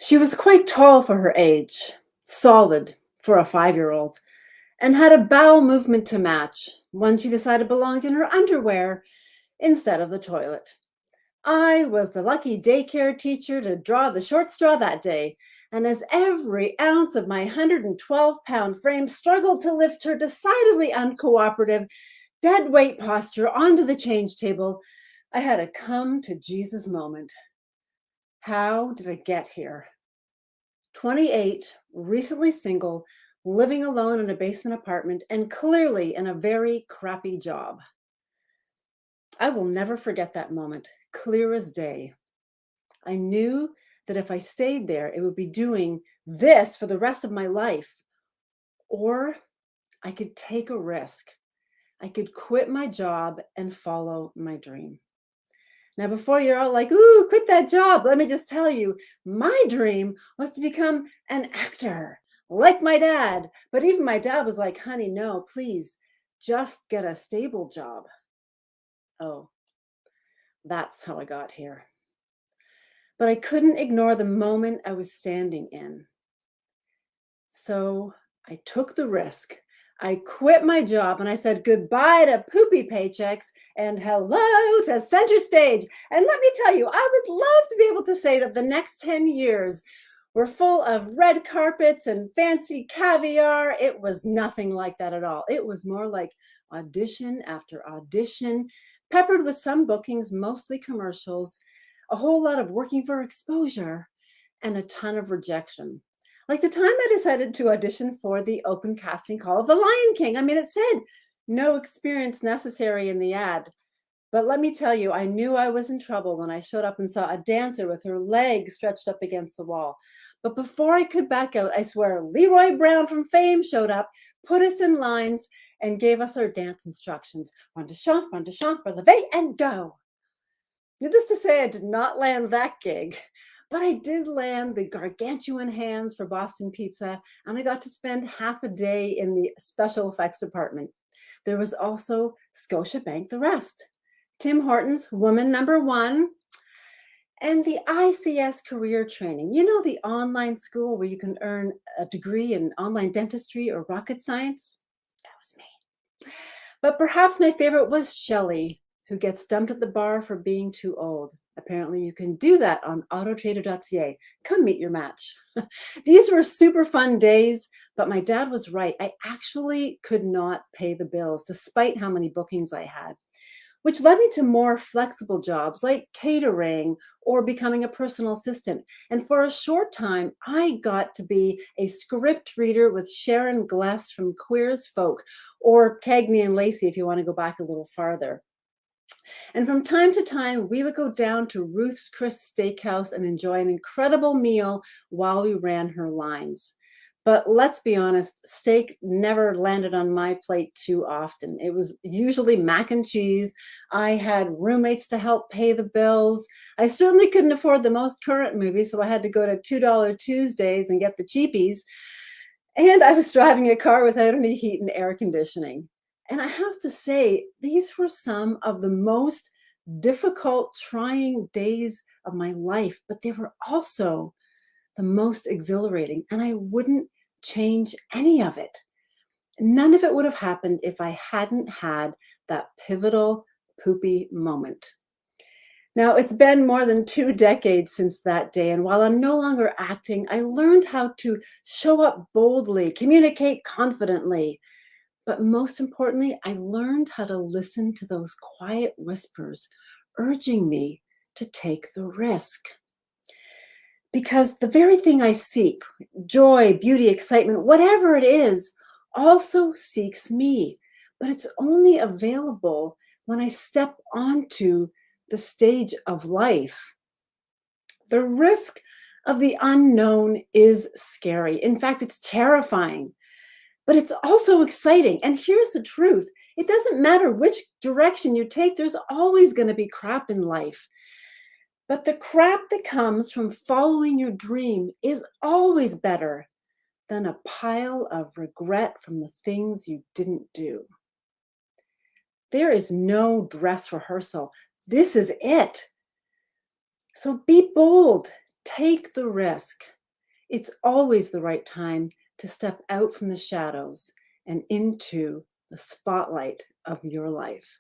She was quite tall for her age, solid for a 5-year-old, and had a bowel movement to match. One she decided belonged in her underwear instead of the toilet. I was the lucky daycare teacher to draw the short straw that day, and as every ounce of my 112-pound frame struggled to lift her decidedly uncooperative, dead weight posture onto the change table, I had a come to Jesus moment. How did I get here? 28, recently single, living alone in a basement apartment, and clearly in a very crappy job. I will never forget that moment, clear as day. I knew that if I stayed there, it would be doing this for the rest of my life. Or I could take a risk. I could quit my job and follow my dream. Now, before you're all like, ooh, quit that job, let me just tell you, my dream was to become an actor like my dad. But even my dad was like, honey, no, please just get a stable job. Oh, that's how I got here. But I couldn't ignore the moment I was standing in. So I took the risk. I quit my job and I said goodbye to poopy paychecks and hello to center stage. And let me tell you, I would love to be able to say that the next 10 years were full of red carpets and fancy caviar. It was nothing like that at all. It was more like audition after audition, peppered with some bookings, mostly commercials, a whole lot of working for exposure, and a ton of rejection. Like the time I decided to audition for the open casting call of The Lion King. I mean, it said no experience necessary in the ad. But let me tell you, I knew I was in trouble when I showed up and saw a dancer with her legs stretched up against the wall. But before I could back out, I swear, Leroy Brown from Fame showed up, put us in lines, and gave us our dance instructions. Run to champ, releve, and go. Needless to say, I did not land that gig, but I did land the gargantuan hands for Boston Pizza, and I got to spend half a day in the special effects department. There was also Scotiabank the Rest, Tim Hortons Woman Number One, and the ICS career training. You know, the online school where you can earn a degree in online dentistry or rocket science? That was me. But perhaps my favorite was Shelley, who gets dumped at the bar for being too old. Apparently, you can do that on autotrader.ca. Come meet your match. These were super fun days, but my dad was right. I actually could not pay the bills despite how many bookings I had, which led me to more flexible jobs like catering or becoming a personal assistant. And for a short time, I got to be a script reader with Sharon Gless from Queer as Folk, or Cagney and Lacey if you want to go back a little farther. And from time to time, we would go down to Ruth's Chris Steakhouse and enjoy an incredible meal while we ran her lines. But let's be honest, steak never landed on my plate too often. It was usually mac and cheese. I had roommates to help pay the bills. I certainly couldn't afford the most current movies, so I had to go to $2 Tuesdays and get the cheapies. And I was driving a car without any heat and air conditioning. And I have to say, these were some of the most difficult, trying days of my life, but they were also the most exhilarating. And I wouldn't change any of it. None of it would have happened if I hadn't had that pivotal poopy moment. Now, it's been more than 2 decades since that day, and while I'm no longer acting, I learned how to show up boldly, communicate confidently, but most importantly, I learned how to listen to those quiet whispers urging me to take the risk. Because the very thing I seek, joy, beauty, excitement, whatever it is, also seeks me. But it's only available when I step onto the stage of life. The risk of the unknown is scary. In fact, it's terrifying, but it's also exciting. And here's the truth: it doesn't matter which direction you take, there's always going to be crap in life. But the crap that comes from following your dream is always better than a pile of regret from the things you didn't do. There is no dress rehearsal. This is it. So be bold, take the risk, It's always the right time to step out from the shadows and into the spotlight of your life.